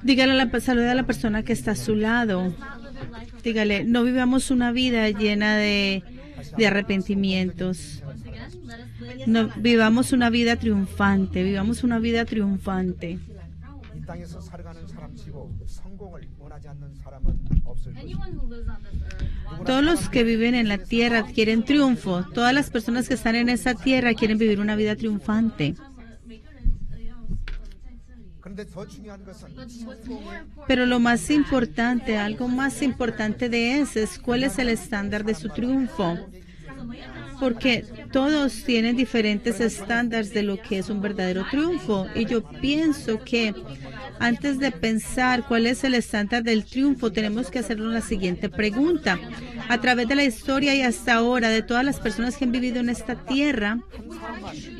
Dígale saluda a la persona que está a su lado. Dígale, no vivamos una vida llena de arrepentimientos. No, vivamos una vida triunfante, vivamos una vida triunfante. Todos los que viven en la tierra quieren triunfo. Todas las personas que están en esa tierra quieren vivir una vida triunfante. Pero lo más importante, algo más importante de eso es cuál es el estándar de su triunfo. Porque todos tienen diferentes estándares de lo que es un verdadero triunfo. Y yo pienso que antes de pensar cuál es el estándar del triunfo, tenemos que hacernos la siguiente pregunta. A través de la historia y hasta ahora, de todas las personas que han vivido en esta tierra,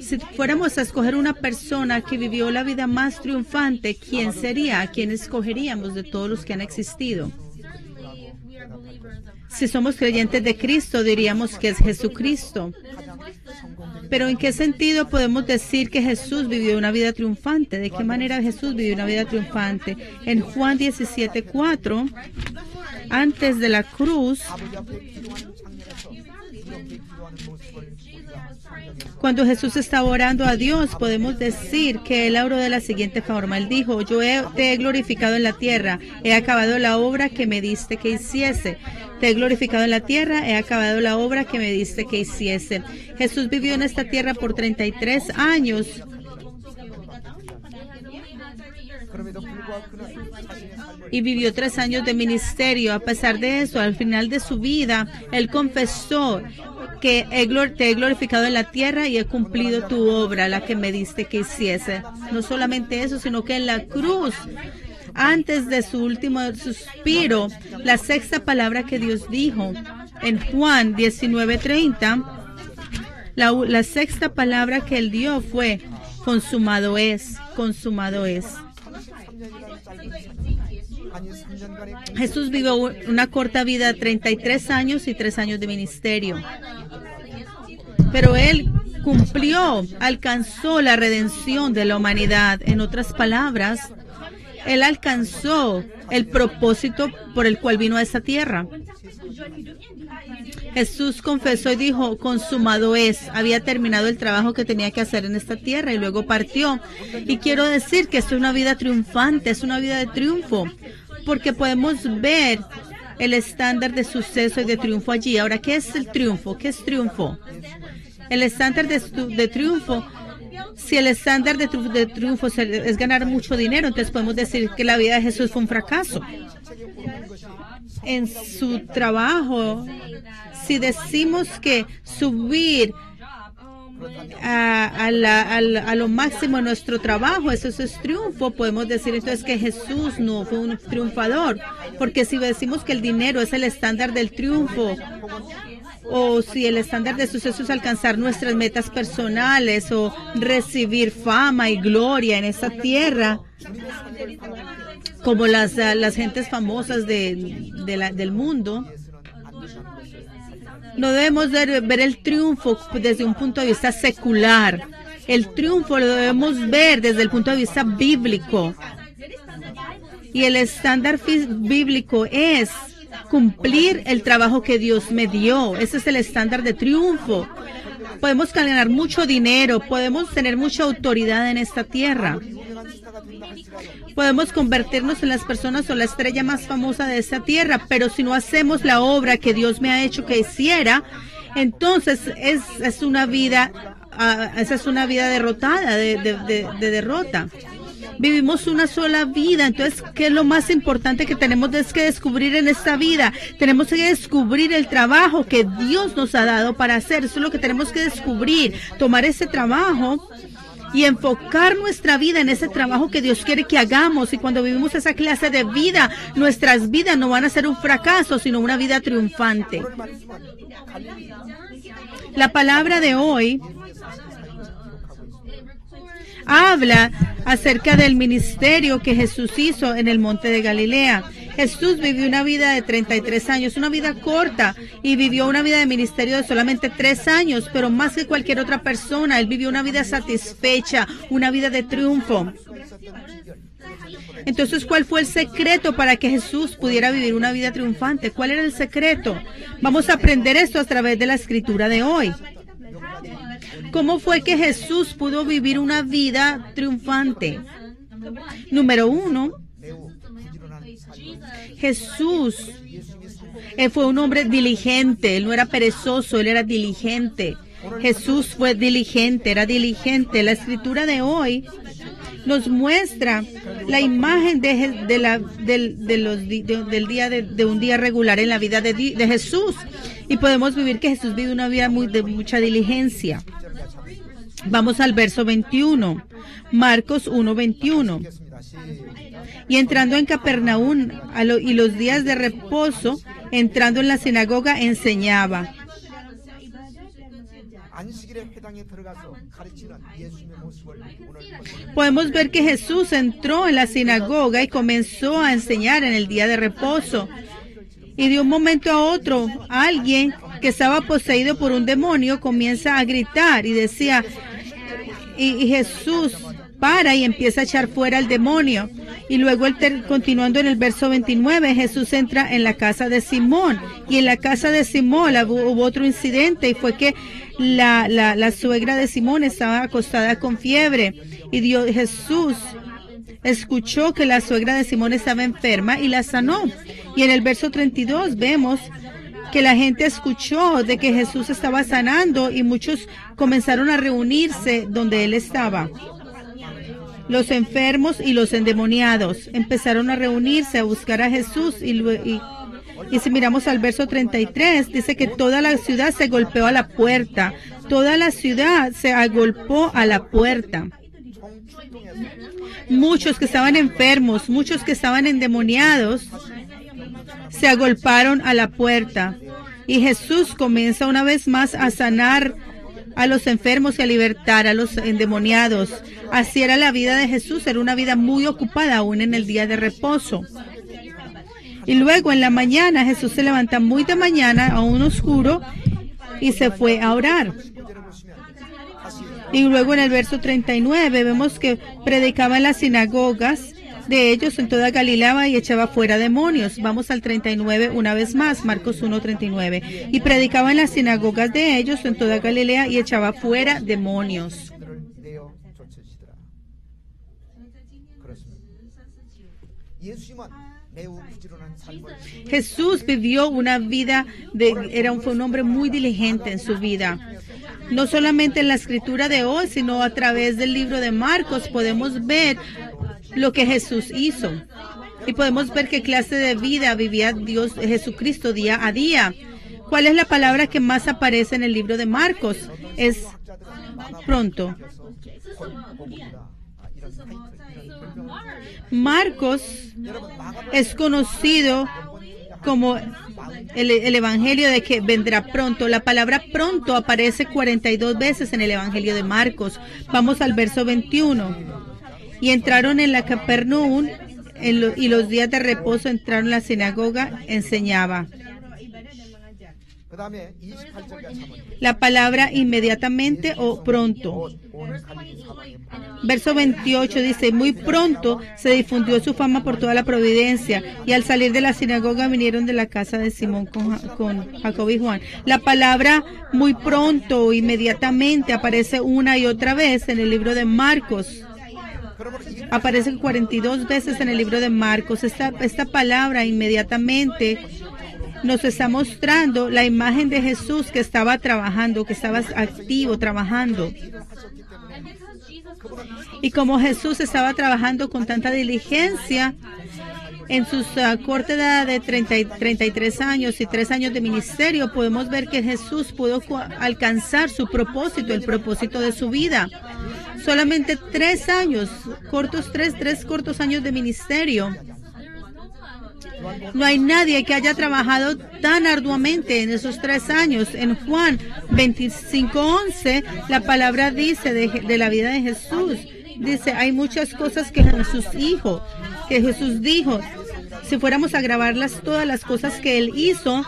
si fuéramos a escoger una persona que vivió la vida más triunfante, ¿quién sería? ¿A quién escogeríamos de todos los que han existido? Si somos creyentes de Cristo, diríamos que es Jesucristo. Pero ¿en qué sentido podemos decir que Jesús vivió una vida triunfante? ¿De qué manera Jesús vivió una vida triunfante? En Juan 17:4, antes de la cruz, cuando Jesús estaba orando a Dios, podemos decir que él oró de la siguiente forma. Él dijo, te he glorificado en la tierra, he acabado la obra que me diste que hiciese. Te he glorificado en la tierra, he acabado la obra que me diste que hiciese. Jesús vivió en esta tierra por 33 años. Y vivió 3 años de ministerio. A pesar de eso, al final de su vida, él confesó que te he glorificado en la tierra y he cumplido tu obra, la que me diste que hiciese. No solamente eso, sino que en la cruz, antes de su último suspiro, la sexta palabra que Dios dijo en Juan 19:30, la sexta palabra que él dio fue, consumado es, consumado es. Jesús vivió una corta vida, 33 años y 3 años de ministerio. Pero él cumplió, alcanzó la redención de la humanidad. En otras palabras, él alcanzó el propósito por el cual vino a esta tierra. Jesús confesó y dijo, consumado es. Había terminado el trabajo que tenía que hacer en esta tierra y luego partió. Y quiero decir que esto es una vida triunfante, es una vida de triunfo, porque podemos ver el estándar de suceso y de triunfo allí. Ahora, ¿qué es el triunfo? ¿Qué es triunfo? El estándar de triunfo, si el estándar de triunfo es ganar mucho dinero, entonces podemos decir que la vida de Jesús fue un fracaso. En su trabajo, si decimos que subir a lo máximo en nuestro trabajo, eso es triunfo, podemos decir entonces que Jesús no fue un triunfador, porque si decimos que el dinero es el estándar del triunfo, o si el estándar de suceso es alcanzar nuestras metas personales o recibir fama y gloria en esta tierra, como las gentes famosas del mundo, no debemos ver el triunfo desde un punto de vista secular. El triunfo lo debemos ver desde el punto de vista bíblico. Y el estándar bíblico es cumplir el trabajo que Dios me dio. Ese es el estándar de triunfo. Podemos ganar mucho dinero, podemos tener mucha autoridad en esta tierra. Podemos convertirnos en las personas o la estrella más famosa de esta tierra, pero si no hacemos la obra que Dios me ha hecho que hiciera, entonces esa es una vida derrotada, de derrota. Vivimos una sola vida, entonces, ¿qué es lo más importante que tenemos que descubrir en esta vida? Tenemos que descubrir el trabajo que Dios nos ha dado para hacer. Eso es lo que tenemos que descubrir, tomar ese trabajo y enfocar nuestra vida en ese trabajo que Dios quiere que hagamos. Y cuando vivimos esa clase de vida, nuestras vidas no van a ser un fracaso, sino una vida triunfante. La palabra de hoy habla acerca del ministerio que Jesús hizo en el monte de Galilea. Jesús vivió una vida de 33 años, una vida corta, y vivió una vida de ministerio de solamente 3 años, pero más que cualquier otra persona, él vivió una vida satisfecha, una vida de triunfo. Entonces, ¿cuál fue el secreto para que Jesús pudiera vivir una vida triunfante? ¿Cuál era el secreto? Vamos a aprender esto a través de la escritura de hoy. ¿Cómo fue que Jesús pudo vivir una vida triunfante? Número 1, Jesús, él fue un hombre diligente, él no era perezoso, él era diligente. Jesús fue diligente, era diligente. La escritura de hoy nos muestra la imagen del día de un día regular en la vida de Jesús, y podemos vivir que Jesús vive una vida de mucha diligencia. Vamos al verso 21, Marcos 1:21. Y entrando en Capernaum y los días de reposo, entrando en la sinagoga, enseñaba. Podemos ver que Jesús entró en la sinagoga y comenzó a enseñar en el día de reposo. Y de un momento a otro, alguien que estaba poseído por un demonio comienza a gritar y decía, y Jesús para y empieza a echar fuera al demonio. Y luego, continuando en el verso 29, Jesús entra en la casa de Simón. Y en la casa de Simón hubo otro incidente, y fue que la suegra de Simón estaba acostada con fiebre. Y Jesús escuchó que la suegra de Simón estaba enferma y la sanó. Y en el verso 32 vemos que la gente escuchó de que Jesús estaba sanando, y muchos comenzaron a reunirse donde él estaba. Los enfermos y los endemoniados empezaron a reunirse a buscar a Jesús, y si miramos al verso 33, dice que toda la ciudad se golpeó a la puerta. Toda la ciudad se agolpó a la puerta. Muchos que estaban enfermos, muchos que estaban endemoniados, se agolparon a la puerta. Y Jesús comienza una vez más a sanar a los enfermos y a libertar a los endemoniados. Así era la vida de Jesús, era una vida muy ocupada aún en el día de reposo. Y luego en la mañana, Jesús se levanta muy de mañana, aún oscuro, y se fue a orar. Y luego en el verso 39 vemos que predicaba en las sinagogas de ellos en toda Galilea y echaba fuera demonios. Vamos al 39 una vez más, Marcos 1:39. Y predicaba en las sinagogas de ellos en toda Galilea y echaba fuera demonios. Jesús vivió una vida fue un hombre muy diligente en su vida. No solamente en la escritura de hoy, sino a través del libro de Marcos podemos ver lo que Jesús hizo. Y podemos ver qué clase de vida vivía Jesucristo día a día. ¿Cuál es la palabra que más aparece en el libro de Marcos? Es pronto. Marcos es conocido como el evangelio de que vendrá pronto. La palabra pronto aparece 42 veces en el evangelio de Marcos. Vamos al verso 21. Y entraron en la Capernaum y los días de reposo entraron en la sinagoga, enseñaba. La palabra inmediatamente o pronto. Verso 28 dice, muy pronto se difundió su fama por toda la providencia, y al salir de la sinagoga vinieron de la casa de Simón con Jacob y Juan. La palabra muy pronto o inmediatamente aparece una y otra vez en el libro de Marcos. Aparece 42 veces en el libro de Marcos. Esta palabra inmediatamente nos está mostrando la imagen de Jesús que estaba trabajando, que estaba activo, trabajando. Y como Jesús estaba trabajando con tanta diligencia, en su corta edad de 33 años y 3 años de ministerio, podemos ver que Jesús pudo alcanzar su propósito, el propósito de su vida. Solamente 3 años, tres cortos años de ministerio. No hay nadie que haya trabajado tan arduamente en esos 3 años. En Juan 25:11, la palabra dice de la vida de Jesús. Dice, hay muchas cosas que Jesús dijo. si fuéramos a grabar todas las cosas que Él hizo,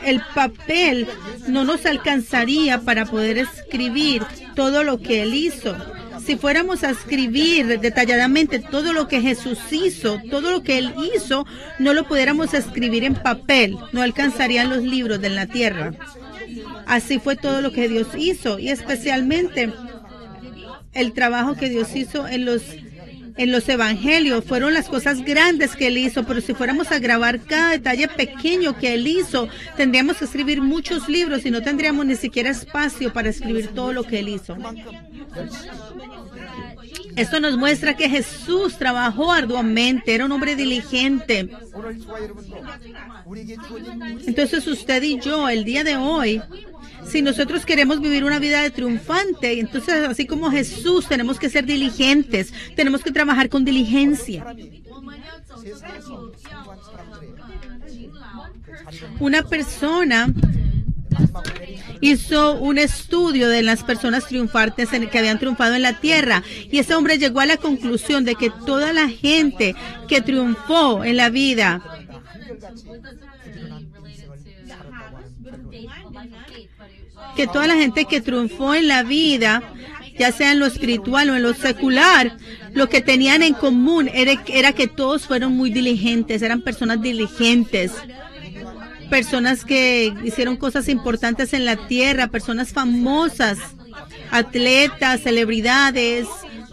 el papel no nos alcanzaría para poder escribir todo lo que Él hizo. Si fuéramos a escribir detalladamente todo lo que Jesús hizo, todo lo que Él hizo, no lo pudiéramos escribir en papel, no alcanzarían los libros de la tierra. Así fue todo lo que Dios hizo, y especialmente el trabajo que Dios hizo en los evangelios. Fueron las cosas grandes que Él hizo, pero si fuéramos a grabar cada detalle pequeño que Él hizo, tendríamos que escribir muchos libros y no tendríamos ni siquiera espacio para escribir todo lo que Él hizo. Esto nos muestra que Jesús trabajó arduamente, era un hombre diligente. Entonces usted y yo, el día de hoy, si nosotros queremos vivir una vida de triunfante, entonces así como Jesús tenemos que ser diligentes, tenemos que trabajar con diligencia. Una persona hizo un estudio de las personas triunfantes que habían triunfado en la tierra, y ese hombre llegó a la conclusión de que toda la gente que triunfó en la vida ya sea en lo espiritual o en lo secular, lo que tenían en común era que todos fueron muy diligentes, eran personas diligentes, personas que hicieron cosas importantes en la tierra, personas famosas, atletas, celebridades.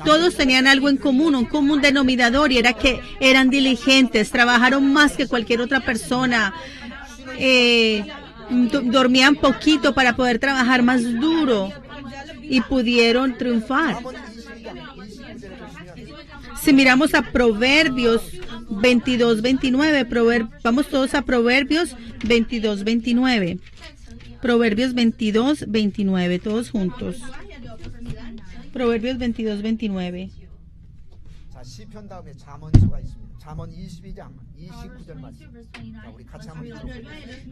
Todos tenían algo en común, un común denominador, y era que eran diligentes, trabajaron más que cualquier otra persona, dormían poquito para poder trabajar más duro y pudieron triunfar. Si miramos a Proverbios 22:29, vamos todos a Proverbios 22:29. Proverbios 22:29, todos juntos. Proverbios 22:29.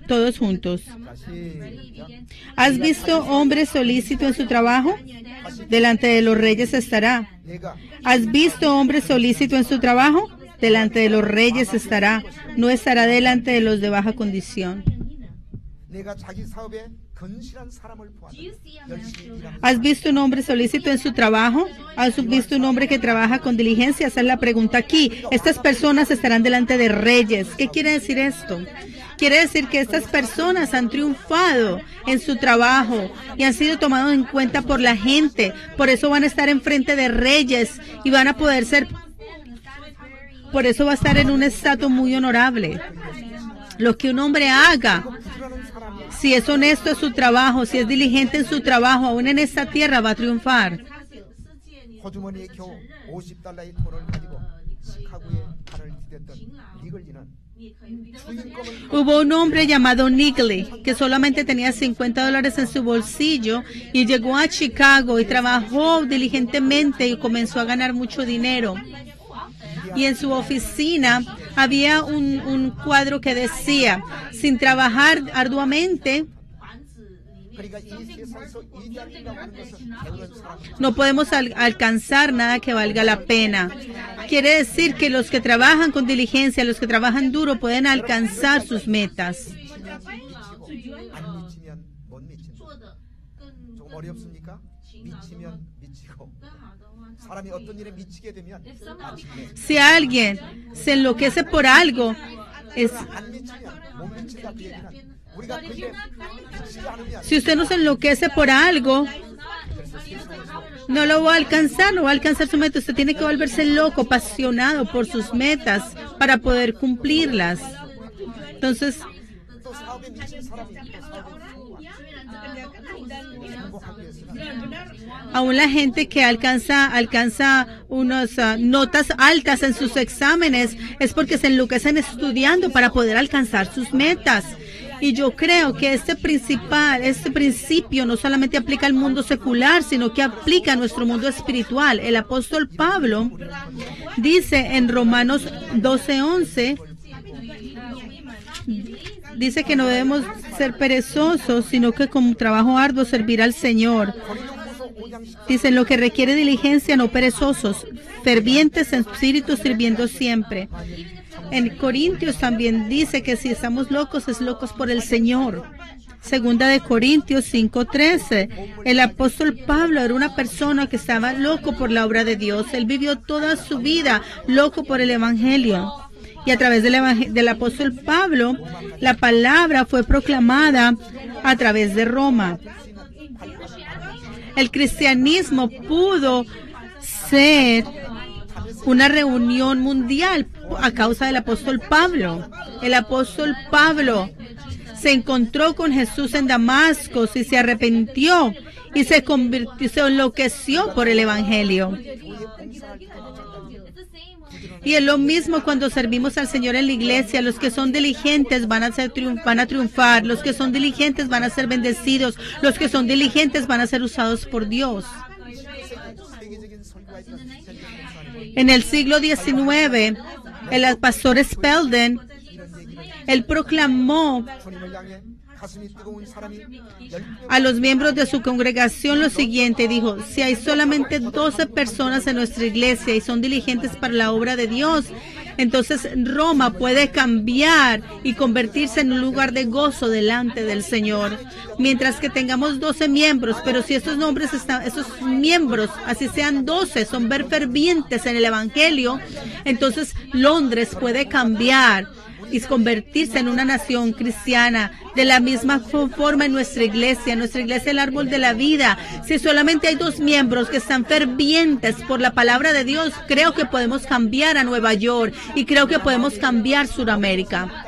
Todos juntos. ¿Has visto hombre solícito en su trabajo? Delante de los reyes estará. ¿Has visto hombre solícito en su trabajo? Delante de los reyes estará. No estará delante de los de baja condición. ¿Has visto un hombre solícito en su trabajo? ¿Has visto un hombre que trabaja con diligencia? Esa es la pregunta aquí. Estas personas estarán delante de reyes. ¿Qué quiere decir esto? Quiere decir que estas personas han triunfado en su trabajo y han sido tomados en cuenta por la gente. Por eso van a estar enfrente de reyes y van a poder ser... Por eso va a estar en un estatus muy honorable. Lo que un hombre haga, si es honesto en su trabajo, si es diligente en su trabajo, aún en esta tierra va a triunfar. Hubo un hombre llamado Nigley que solamente tenía $50 en su bolsillo y llegó a Chicago y trabajó diligentemente y comenzó a ganar mucho dinero. Y en su oficina había un cuadro que decía: sin trabajar arduamente, no podemos alcanzar nada que valga la pena. Quiere decir que los que trabajan con diligencia, los que trabajan duro, pueden alcanzar sus metas. Si alguien se enloquece por algo, si usted no se enloquece por algo, no lo va a alcanzar, no va a alcanzar su meta. Usted tiene que volverse loco, apasionado por sus metas para poder cumplirlas. Entonces, aún la gente que alcanza unas notas altas en sus exámenes es porque se enloquecen estudiando para poder alcanzar sus metas. Y yo creo que este principio no solamente aplica al mundo secular, sino que aplica a nuestro mundo espiritual. El apóstol Pablo dice en Romanos 12:11, dice que no debemos ser perezosos, sino que con trabajo arduo servir al Señor. Dice: en lo que requiere diligencia, no perezosos, fervientes en espíritu, sirviendo siempre. En Corintios también dice que si estamos locos, es locos por el Señor. Segunda de Corintios 5:13. El apóstol Pablo era una persona que estaba loco por la obra de Dios. Él vivió toda su vida loco por el Evangelio. Y a través del apóstol Pablo, la palabra fue proclamada a través de Roma. El cristianismo pudo ser una reunión mundial a causa del apóstol Pablo. El apóstol Pablo se encontró con Jesús en Damasco y se arrepintió y se enloqueció por el Evangelio. Y es lo mismo cuando servimos al Señor en la iglesia. Los que son diligentes van a triunfar. Los que son diligentes van a ser bendecidos. Los que son diligentes van a ser usados por Dios. En el siglo XIX, el pastor Spelden, él proclamó a los miembros de su congregación lo siguiente, dijo: si hay solamente 12 personas en nuestra iglesia y son diligentes para la obra de Dios, entonces Roma puede cambiar y convertirse en un lugar de gozo delante del Señor. Mientras que tengamos 12 miembros, pero si esos miembros, así sean 12, son fervientes en el Evangelio, entonces Londres puede cambiar y convertirse en una nación cristiana. De la misma forma en nuestra iglesia, el árbol de la vida, si solamente hay 2 miembros que están fervientes por la palabra de Dios, creo que podemos cambiar a Nueva York y creo que podemos cambiar Sudamérica.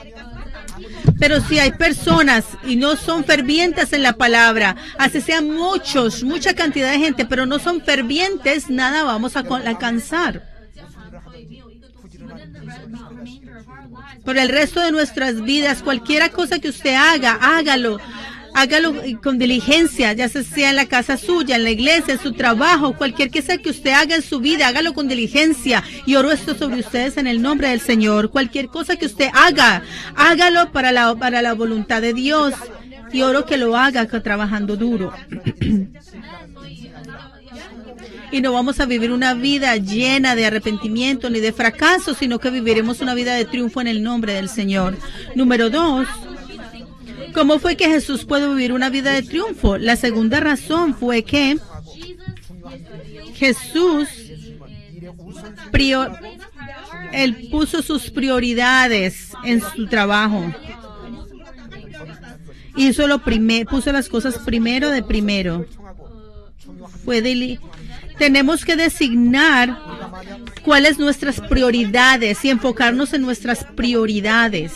Pero si hay personas y no son fervientes en la palabra, así sean mucha cantidad de gente, pero no son fervientes, nada vamos a alcanzar. Por el resto de nuestras vidas, cualquier cosa que usted haga, hágalo con diligencia, ya sea en la casa suya, en la iglesia, en su trabajo, cualquier cosa que usted haga en su vida, hágalo con diligencia. Y oro esto sobre ustedes en el nombre del Señor. Cualquier cosa que usted haga, hágalo para la voluntad de Dios. Y oro que lo haga trabajando duro. Y no vamos a vivir una vida llena de arrepentimiento ni de fracaso, sino que viviremos una vida de triunfo en el nombre del Señor. Número 2, ¿cómo fue que Jesús pudo vivir una vida de triunfo? La segunda razón fue que Jesús él puso sus prioridades en su trabajo. Puso las cosas primero de primero. Tenemos que designar cuáles nuestras prioridades y enfocarnos en nuestras prioridades.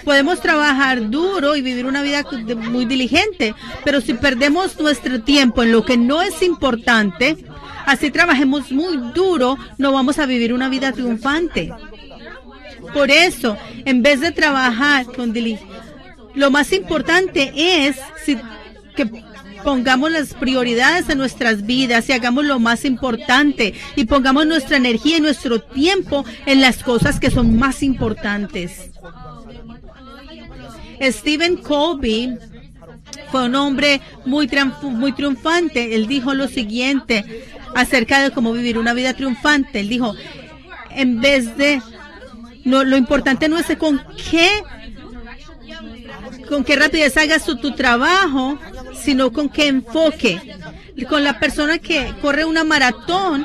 Podemos trabajar duro y vivir una vida muy diligente, pero si perdemos nuestro tiempo en lo que no es importante, así trabajemos muy duro, no vamos a vivir una vida triunfante. Por eso, en vez de trabajar con diligencia, lo más importante es que pongamos las prioridades en nuestras vidas y hagamos lo más importante y pongamos nuestra energía y nuestro tiempo en las cosas que son más importantes. Stephen Covey fue un hombre muy triunfante. Él dijo lo siguiente acerca de cómo vivir una vida triunfante. Él dijo, lo importante no es con qué rapidez hagas tu trabajo, sino con qué enfoque. Con la persona que corre una maratón,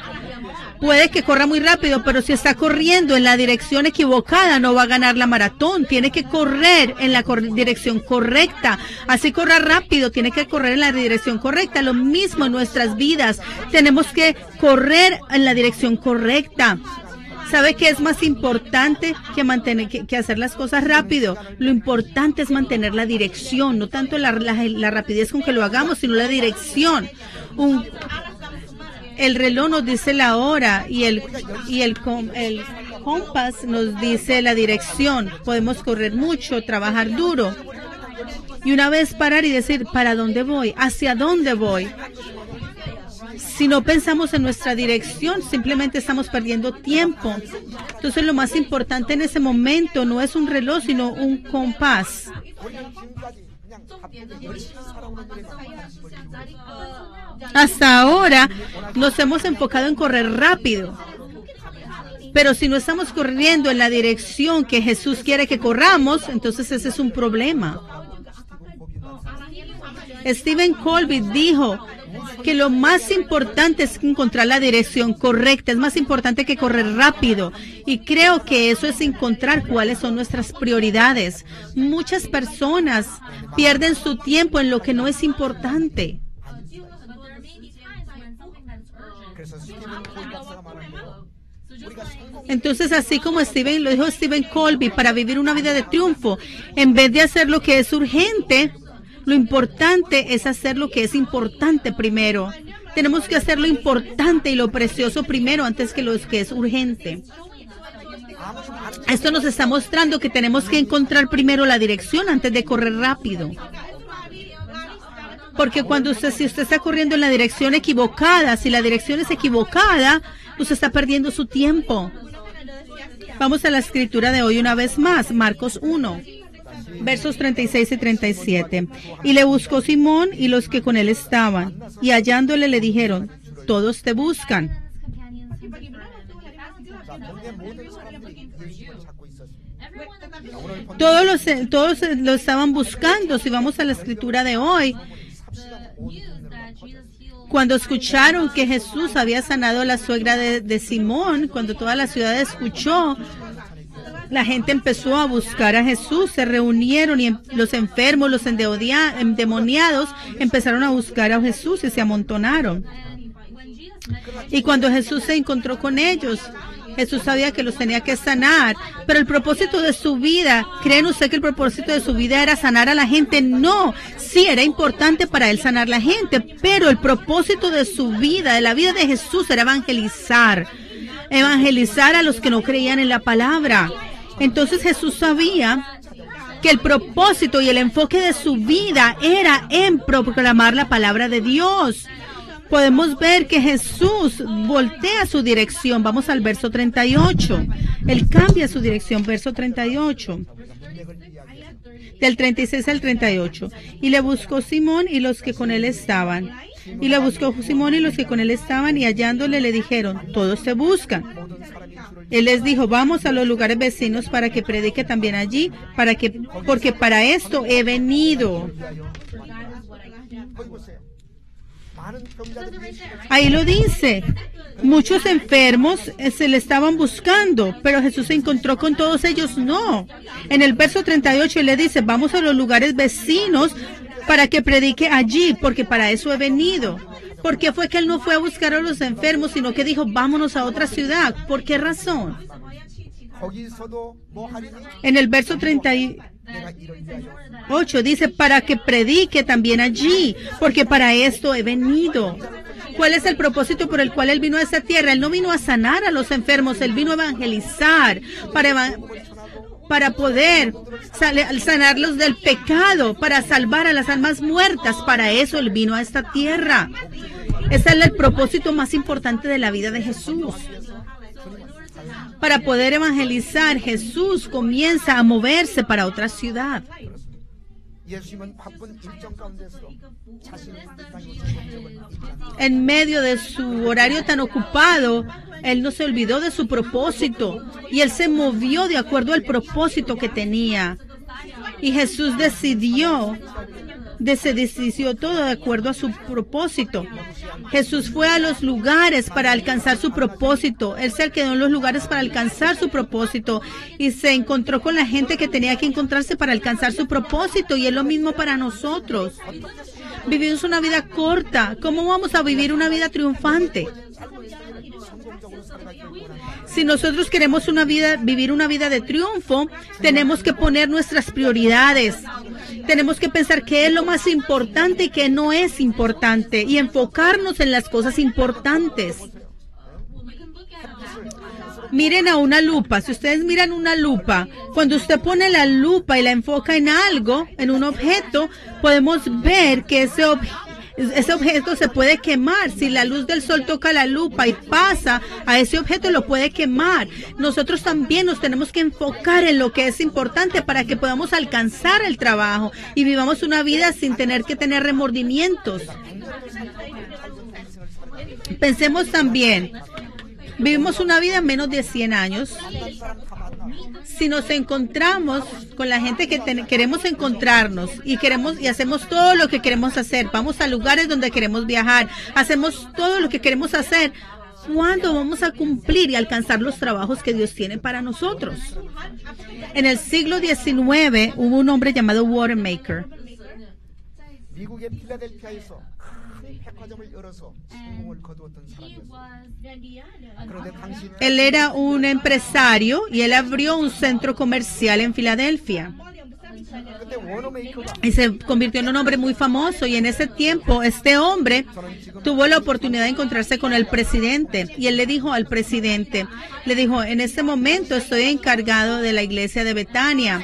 puede que corra muy rápido, pero si está corriendo en la dirección equivocada, no va a ganar la maratón. Tiene que correr en la dirección correcta. Así corra rápido, tiene que correr en la dirección correcta. Lo mismo en nuestras vidas. Tenemos que correr en la dirección correcta. ¿Sabe qué es más importante que hacer las cosas rápido? Lo importante es mantener la dirección, no tanto la rapidez con que lo hagamos, sino la dirección. El reloj nos dice la hora y el compás nos dice la dirección. Podemos correr mucho, trabajar duro y una vez parar y decir, ¿para dónde voy? ¿Hacia dónde voy? Si no pensamos en nuestra dirección, simplemente estamos perdiendo tiempo. Entonces, lo más importante en ese momento no es un reloj, sino un compás. Hasta ahora nos hemos enfocado en correr rápido. Pero si no estamos corriendo en la dirección que Jesús quiere que corramos, entonces ese es un problema. Stephen Colby dijo que lo más importante es encontrar la dirección correcta, es más importante que correr rápido. Y creo que eso es encontrar cuáles son nuestras prioridades. Muchas personas pierden su tiempo en lo que no es importante. Entonces, así como lo dijo Stephen Colby, para vivir una vida de triunfo, en vez de hacer lo que es urgente, lo importante es hacer lo que es importante primero. Tenemos que hacer lo importante y lo precioso primero antes que lo que es urgente. Esto nos está mostrando que tenemos que encontrar primero la dirección antes de correr rápido. Porque si usted está corriendo en la dirección equivocada, si la dirección es equivocada, usted está perdiendo su tiempo. Vamos a la escritura de hoy una vez más, Marcos 1. Versos 36 y 37. Y le buscó Simón y los que con él estaban, y hallándole le dijeron, todos te buscan. Todos lo estaban buscando. Si vamos a la escritura de hoy, cuando escucharon que Jesús había sanado a la suegra de Simón, cuando toda la ciudad escuchó, la gente empezó a buscar a Jesús, se reunieron y los enfermos, los endemoniados empezaron a buscar a Jesús y se amontonaron. Y cuando Jesús se encontró con ellos, Jesús sabía que los tenía que sanar, pero el propósito de su vida, ¿creen usted que el propósito de su vida era sanar a la gente? No, sí, era importante para él sanar a la gente, pero el propósito de su vida, de la vida de Jesús, era evangelizar a los que no creían en la palabra. Entonces Jesús sabía que el propósito y el enfoque de su vida era en proclamar la palabra de Dios. Podemos ver que Jesús voltea su dirección. Vamos al verso 38. Él cambia su dirección, verso 38. Del 36 al 38. Y le buscó Simón y los que con él estaban. Y le buscó Simón y los que con él estaban, y hallándole le dijeron, todos te buscan. Él les dijo, vamos a los lugares vecinos para que predique también allí, porque para esto he venido. Ahí lo dice. Muchos enfermos se le estaban buscando, pero Jesús se encontró con todos ellos. No. En el verso 38 él le dice, vamos a los lugares vecinos para que predique allí, porque para eso he venido. ¿Por qué fue que él no fue a buscar a los enfermos, sino que dijo, vámonos a otra ciudad? ¿Por qué razón? En el verso 38 dice, para que predique también allí, porque para esto he venido. ¿Cuál es el propósito por el cual él vino a esta tierra? Él no vino a sanar a los enfermos, él vino a evangelizar, para poder sanarlos del pecado, para salvar a las almas muertas. Para eso él vino a esta tierra. Ese es el propósito más importante de la vida de Jesús. Para poder evangelizar, Jesús comienza a moverse para otra ciudad. En medio de su horario tan ocupado, él no se olvidó de su propósito y él se movió de acuerdo al propósito que tenía. Y Jesús decidió todo de acuerdo a su propósito. Jesús fue a los lugares para alcanzar su propósito. Él se quedó en los lugares para alcanzar su propósito y se encontró con la gente que tenía que encontrarse para alcanzar su propósito, y es lo mismo para nosotros. Vivimos una vida corta. ¿Cómo vamos a vivir una vida triunfante? Si nosotros queremos vivir una vida de triunfo, tenemos que poner nuestras prioridades. Tenemos que pensar qué es lo más importante y qué no es importante, y enfocarnos en las cosas importantes. Miren a una lupa. Si ustedes miran una lupa, cuando usted pone la lupa y la enfoca en algo, en un objeto, podemos ver que ese objeto se puede quemar. Si la luz del sol toca la lupa y pasa a ese objeto, lo puede quemar. Nosotros también nos tenemos que enfocar en lo que es importante para que podamos alcanzar el trabajo y vivamos una vida sin tener que tener remordimientos. Pensemos también Vivimos una vida en menos de 100 años. Si nos encontramos con la gente que queremos encontrarnos y hacemos todo lo que queremos hacer, vamos a lugares donde queremos viajar, hacemos todo lo que queremos hacer, ¿cuándo vamos a cumplir y alcanzar los trabajos que Dios tiene para nosotros? En el siglo XIX hubo un hombre llamado Watermaker. Él era un empresario y él abrió un centro comercial en Filadelfia. Y se convirtió en un hombre muy famoso, y en ese tiempo este hombre tuvo la oportunidad de encontrarse con el presidente, y él le dijo al presidente, en ese momento estoy encargado de la iglesia de Betania,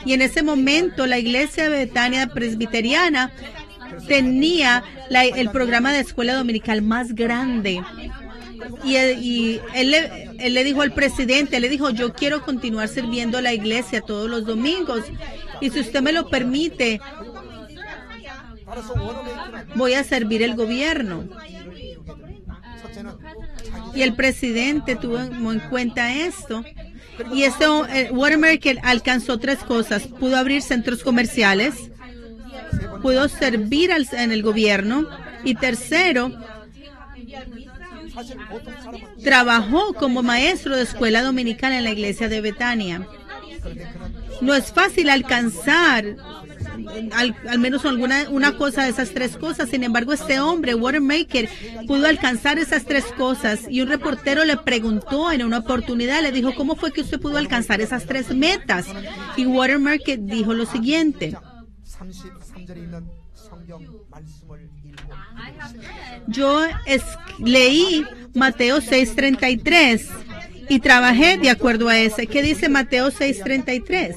y en ese momento la iglesia de Betania presbiteriana tenía el programa de escuela dominical más grande. Y él le dijo al presidente, yo quiero continuar sirviendo a la iglesia todos los domingos, y si usted me lo permite, voy a servir el gobierno. Y el presidente tuvo en cuenta esto. Y Watermaker alcanzó 3 cosas. Pudo abrir centros comerciales, pudo servir en el gobierno, y tercero, trabajó como maestro de escuela dominical en la iglesia de Betania. No es fácil alcanzar al menos una cosa de esas 3 cosas. Sin embargo, este hombre, Watermaker, pudo alcanzar esas 3 cosas. Y un reportero le preguntó en una oportunidad, le dijo, ¿cómo fue que usted pudo alcanzar esas 3 metas? Y Watermaker dijo lo siguiente: yo leí Mateo 6:33 y trabajé de acuerdo a ese. ¿Qué dice Mateo 6:33?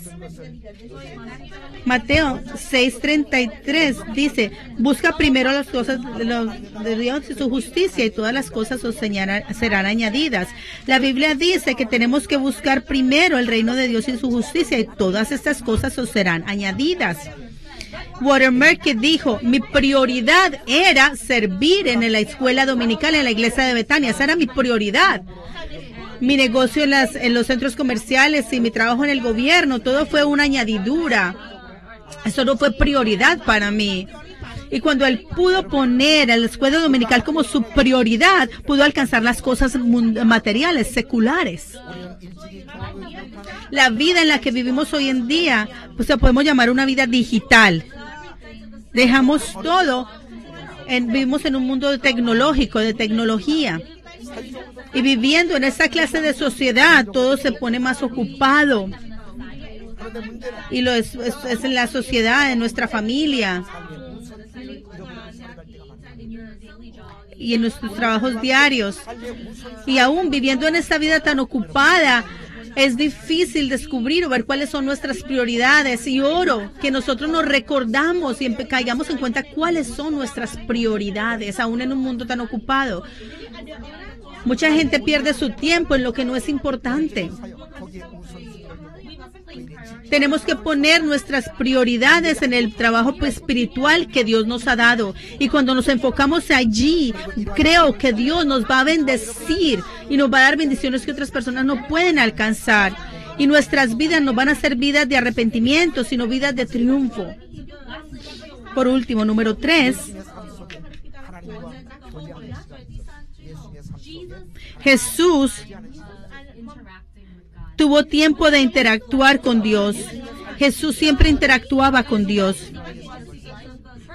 Mateo 6:33 dice, busca primero las cosas de Dios y su justicia, y todas las cosas os serán añadidas. La Biblia dice que tenemos que buscar primero el reino de Dios y su justicia, y todas estas cosas os serán añadidas. Watermaker dijo, mi prioridad era servir en la escuela dominical en la iglesia de Betania. Esa era mi prioridad. Mi negocio en los centros comerciales y mi trabajo en el gobierno, todo fue una añadidura. Eso no fue prioridad para mí. Y cuando él pudo poner a la escuela dominical como su prioridad, pudo alcanzar las cosas materiales, seculares. La vida en la que vivimos hoy en día, pues la podemos llamar una vida digital. Dejamos todo, vivimos en un mundo tecnológico, de tecnología. Y viviendo en esta clase de sociedad, todo se pone más ocupado. Y es en la sociedad, en nuestra familia, y en nuestros trabajos diarios. Y aún viviendo en esta vida tan ocupada, es difícil descubrir o ver cuáles son nuestras prioridades. Y oro que nosotros nos recordamos y caigamos en cuenta cuáles son nuestras prioridades, aún en un mundo tan ocupado. Mucha gente pierde su tiempo en lo que no es importante. Tenemos que poner nuestras prioridades en el trabajo espiritual que Dios nos ha dado. Y cuando nos enfocamos allí, creo que Dios nos va a bendecir y nos va a dar bendiciones que otras personas no pueden alcanzar. Y nuestras vidas no van a ser vidas de arrepentimiento, sino vidas de triunfo. Por último, número 3. Jesús tuvo tiempo de interactuar con Dios. Jesús siempre interactuaba con Dios.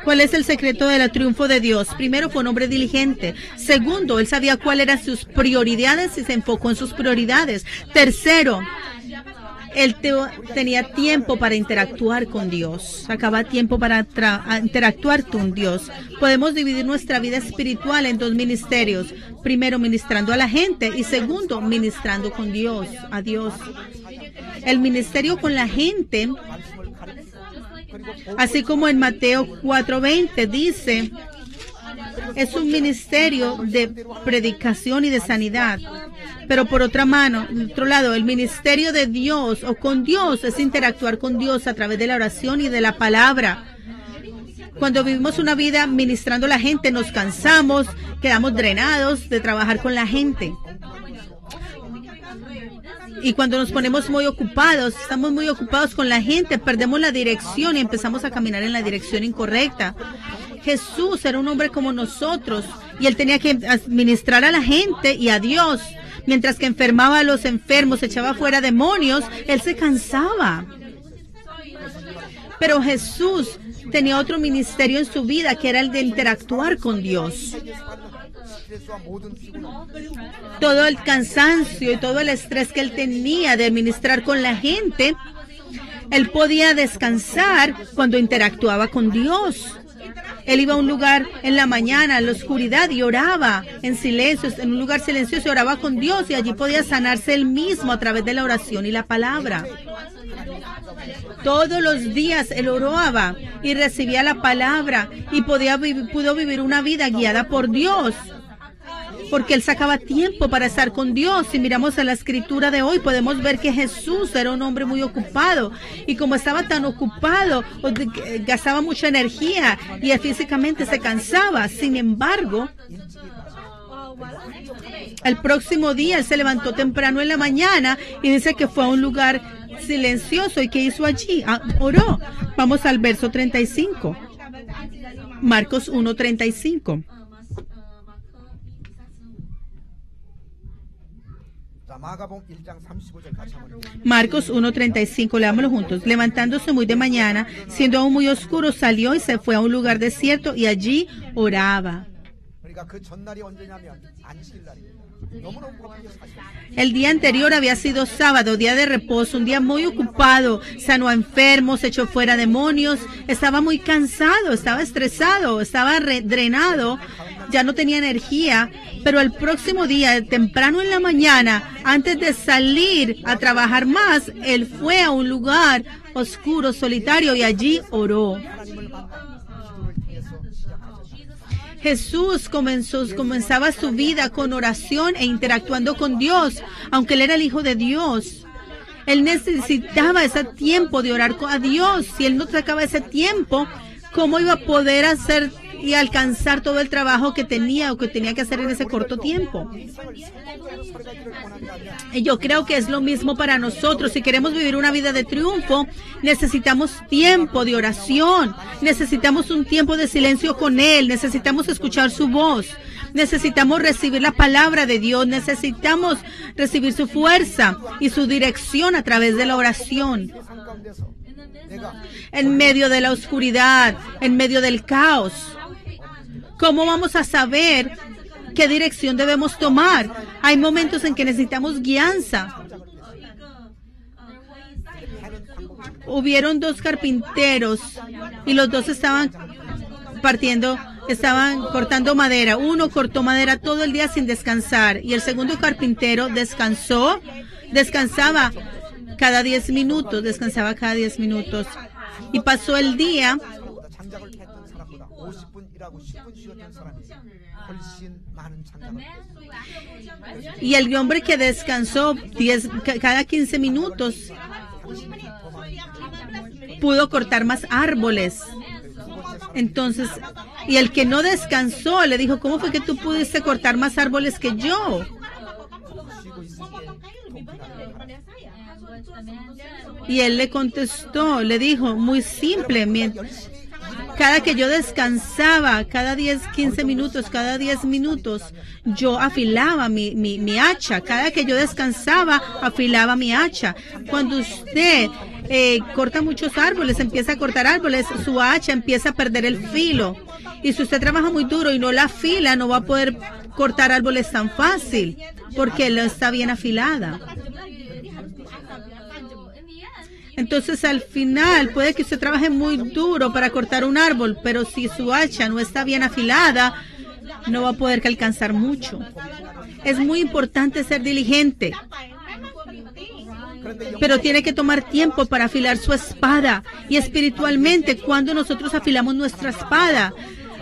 ¿Cuál es el secreto del triunfo de Dios? Primero, fue un hombre diligente. Segundo, él sabía cuáles eran sus prioridades y se enfocó en sus prioridades. Tercero, él tenía tiempo para interactuar con Dios. Sacaba tiempo para interactuar con Dios. Podemos dividir nuestra vida espiritual en 2 ministerios. Primero, ministrando a la gente, y segundo, ministrando con Dios, a Dios. El ministerio con la gente, así como en Mateo 4:20 dice, es un ministerio de predicación y de sanidad. Pero por otro lado, el ministerio de Dios o con Dios es interactuar con Dios a través de la oración y de la palabra. Cuando vivimos una vida ministrando a la gente, nos cansamos, quedamos drenados de trabajar con la gente. Y cuando nos ponemos muy ocupados, estamos muy ocupados con la gente, perdemos la dirección y empezamos a caminar en la dirección incorrecta. Jesús era un hombre como nosotros y él tenía que administrar a la gente y a Dios. Mientras que enfermaba a los enfermos, echaba fuera demonios, él se cansaba. Pero Jesús tenía otro ministerio en su vida, que era el de interactuar con Dios. Todo el cansancio y todo el estrés que él tenía de administrar con la gente, él podía descansar cuando interactuaba con Dios. Él iba a un lugar en la mañana, en la oscuridad, y oraba en silencio, en un lugar silencioso, y oraba con Dios, y allí podía sanarse él mismo a través de la oración y la palabra. Todos los días él oraba y recibía la palabra y pudo vivir una vida guiada por Dios, porque él sacaba tiempo para estar con Dios. Si miramos a la escritura de hoy, podemos ver que Jesús era un hombre muy ocupado, y como estaba tan ocupado, gastaba mucha energía y físicamente se cansaba. Sin embargo, el próximo día él se levantó temprano en la mañana y dice que fue a un lugar silencioso. ¿Y qué hizo allí? Oró. Vamos al verso 35. Marcos 1:35. Marcos 1:35, leámoslo juntos. Levantándose muy de mañana, siendo aún muy oscuro, salió y se fue a un lugar desierto y allí oraba. El día anterior había sido sábado, día de reposo, un día muy ocupado. Sanó a enfermos, echó fuera demonios, estaba muy cansado, estaba estresado, estaba drenado, ya no tenía energía. Pero el próximo día, temprano en la mañana, antes de salir a trabajar más, él fue a un lugar oscuro, solitario, y allí oró. Jesús comenzaba su vida con oración e interactuando con Dios, aunque él era el Hijo de Dios. Él necesitaba ese tiempo de orar a Dios. Si él no sacaba ese tiempo, ¿cómo iba a poder hacer y alcanzar todo el trabajo que tenía o que tenía que hacer en ese corto tiempo? Y yo creo que es lo mismo para nosotros. Si queremos vivir una vida de triunfo, necesitamos tiempo de oración, necesitamos un tiempo de silencio con Él, necesitamos escuchar su voz, necesitamos recibir la palabra de Dios, necesitamos recibir su fuerza y su dirección a través de la oración. En medio de la oscuridad, en medio del caos, ¿cómo vamos a saber qué dirección debemos tomar? Hay momentos en que necesitamos guianza. Hubieron dos carpinteros y los dos estaban cortando madera. Uno cortó madera todo el día sin descansar y el segundo carpintero descansaba cada 10 minutos, y pasó el día. Y el hombre que descansó cada 15 minutos pudo cortar más árboles. Entonces, y el que no descansó le dijo, ¿cómo fue que tú pudiste cortar más árboles que yo? Y él le contestó, le dijo, muy simple, cada que yo descansaba, cada 15 minutos, yo afilaba mi hacha. Cada que yo descansaba, afilaba mi hacha. Cuando usted corta muchos árboles, empieza a cortar árboles, su hacha empieza a perder el filo. Y si usted trabaja muy duro y no la afila, no va a poder cortar árboles tan fácil, porque no está bien afilada. Entonces, al final, puede que usted trabaje muy duro para cortar un árbol, pero si su hacha no está bien afilada, no va a poder alcanzar mucho. Es muy importante ser diligente, pero tiene que tomar tiempo para afilar su espada. Y espiritualmente, cuando nosotros afilamos nuestra espada,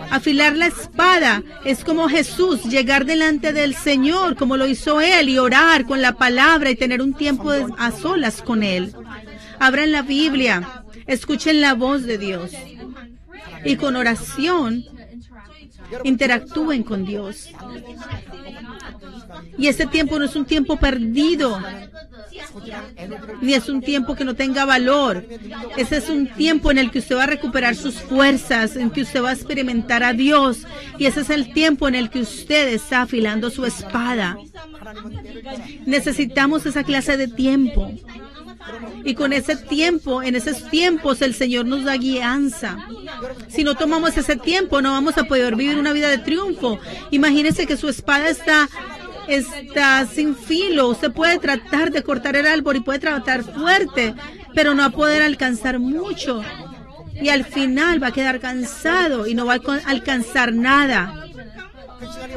afilar la espada es como Jesús, llegar delante del Señor, como lo hizo Él, y orar con la palabra y tener un tiempo a solas con Él. Abran la Biblia, escuchen la voz de Dios y con oración interactúen con Dios. Y este tiempo no es un tiempo perdido. ni es un tiempo que no tenga valor. Ese es un tiempo en el que usted va a recuperar sus fuerzas, en que usted va a experimentar a Dios, y ese es el tiempo en el que usted está afilando su espada. Necesitamos esa clase de tiempo. Y con ese tiempo, en esos tiempos, el Señor nos da guianza. Si no tomamos ese tiempo, no vamos a poder vivir una vida de triunfo. Imagínese que su espada está sin filo. Usted puede tratar de cortar el árbol y puede tratar fuerte, pero no va a poder alcanzar mucho. Y al final va a quedar cansado y no va a alcanzar nada.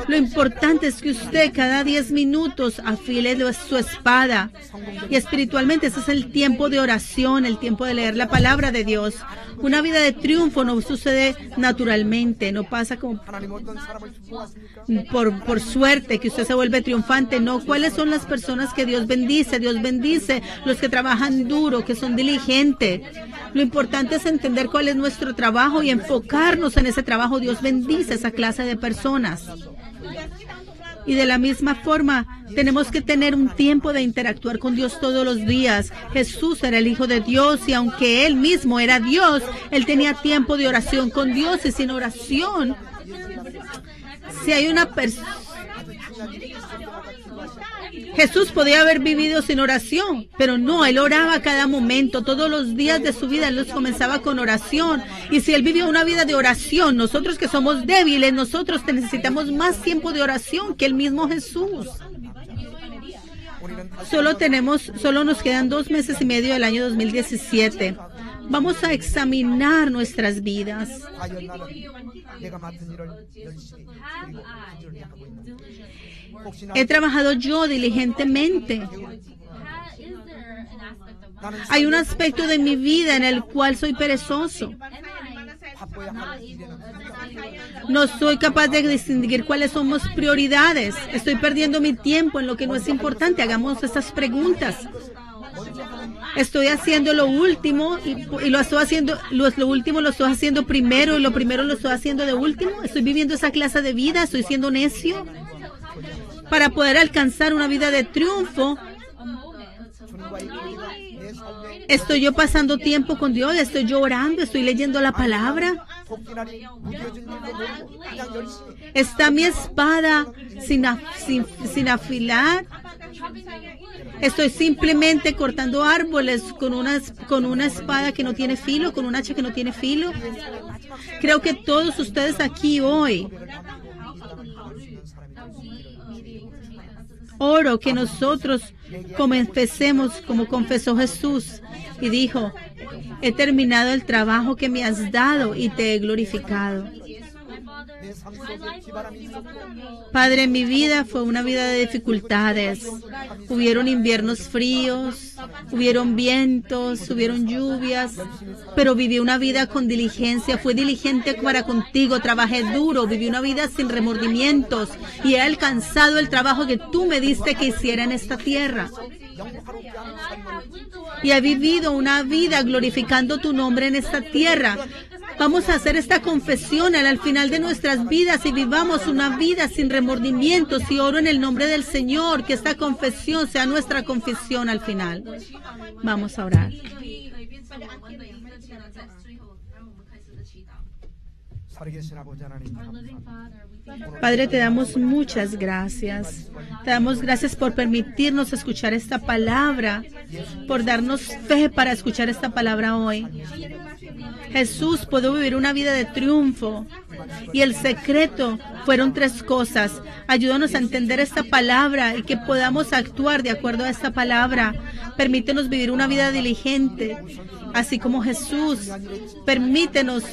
Lo importante es que usted cada 10 minutos afile su espada. Y espiritualmente ese es el tiempo de oración, el tiempo de leer la palabra de Dios. Una vida de triunfo no sucede naturalmente, no pasa como por suerte que usted se vuelve triunfante. No, ¿cuáles son las personas que Dios bendice? Dios bendice los que trabajan duro, que son diligentes. Lo importante es entender cuál es nuestro trabajo y enfocarnos en ese trabajo. Dios bendice esa clase de personas. Y de la misma forma, tenemos que tener un tiempo de interactuar con Dios todos los días. Jesús era el Hijo de Dios y aunque Él mismo era Dios, Él tenía tiempo de oración con Dios. Y sin oración, si hay una persona... Jesús podía haber vivido sin oración, pero no, Él oraba a cada momento, todos los días de su vida, Él los comenzaba con oración. Y si Él vivió una vida de oración, nosotros que somos débiles, nosotros necesitamos más tiempo de oración que el mismo Jesús. Solo nos quedan 2 meses y medio del año 2017. Vamos a examinar nuestras vidas. He trabajado yo diligentemente. Hay un aspecto de mi vida en el cual soy perezoso. No soy capaz de distinguir cuáles son mis prioridades. Estoy perdiendo mi tiempo en lo que no es importante. Hagamos estas preguntas. Estoy haciendo lo último y lo estoy haciendo, lo último lo estoy haciendo primero y lo primero lo estoy haciendo de último. Estoy viviendo esa clase de vida, estoy siendo necio. Para poder alcanzar una vida de triunfo, estoy yo pasando tiempo con Dios, estoy yo orando, estoy leyendo la palabra. Está mi espada sin afilar. Estoy simplemente cortando árboles con una espada que no tiene filo, con un hacha que no tiene filo. Creo que todos ustedes aquí hoy oro que nosotros confesemos como confesó Jesús y dijo: he terminado el trabajo que me has dado y te he glorificado. Padre, mi vida fue una vida de dificultades. Hubieron inviernos fríos, hubieron vientos, hubieron lluvias, pero viví una vida con diligencia. Fui diligente para contigo, trabajé duro, viví una vida sin remordimientos y he alcanzado el trabajo que tú me diste que hiciera en esta tierra. Y he vivido una vida glorificando tu nombre en esta tierra. Vamos a hacer esta confesión al final de nuestras vidas y vivamos una vida sin remordimientos. Y oro en el nombre del Señor que esta confesión sea nuestra confesión al final. Vamos a orar. Padre, te damos muchas gracias. Te damos gracias por permitirnos escuchar esta palabra, por darnos fe para escuchar esta palabra hoy. Jesús pudo vivir una vida de triunfo y el secreto fueron 3 cosas. Ayúdanos a entender esta palabra y que podamos actuar de acuerdo a esta palabra. Permítenos vivir una vida diligente, así como Jesús. Permítenos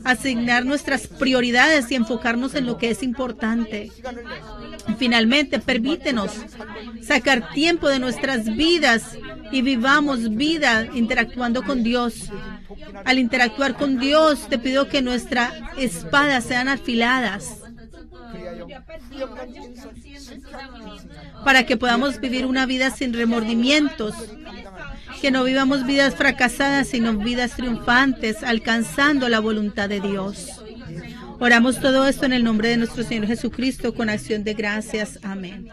asignar nuestras prioridades y enfocarnos en lo que es importante. Finalmente, permítenos sacar tiempo de nuestras vidas y vivamos vida interactuando con Dios. Al interactuar con Dios, te pido que nuestras espadas sean afiladas para que podamos vivir una vida sin remordimientos, que no vivamos vidas fracasadas, sino vidas triunfantes, alcanzando la voluntad de Dios. Oramos todo esto en el nombre de nuestro Señor Jesucristo con acción de gracias. Amén.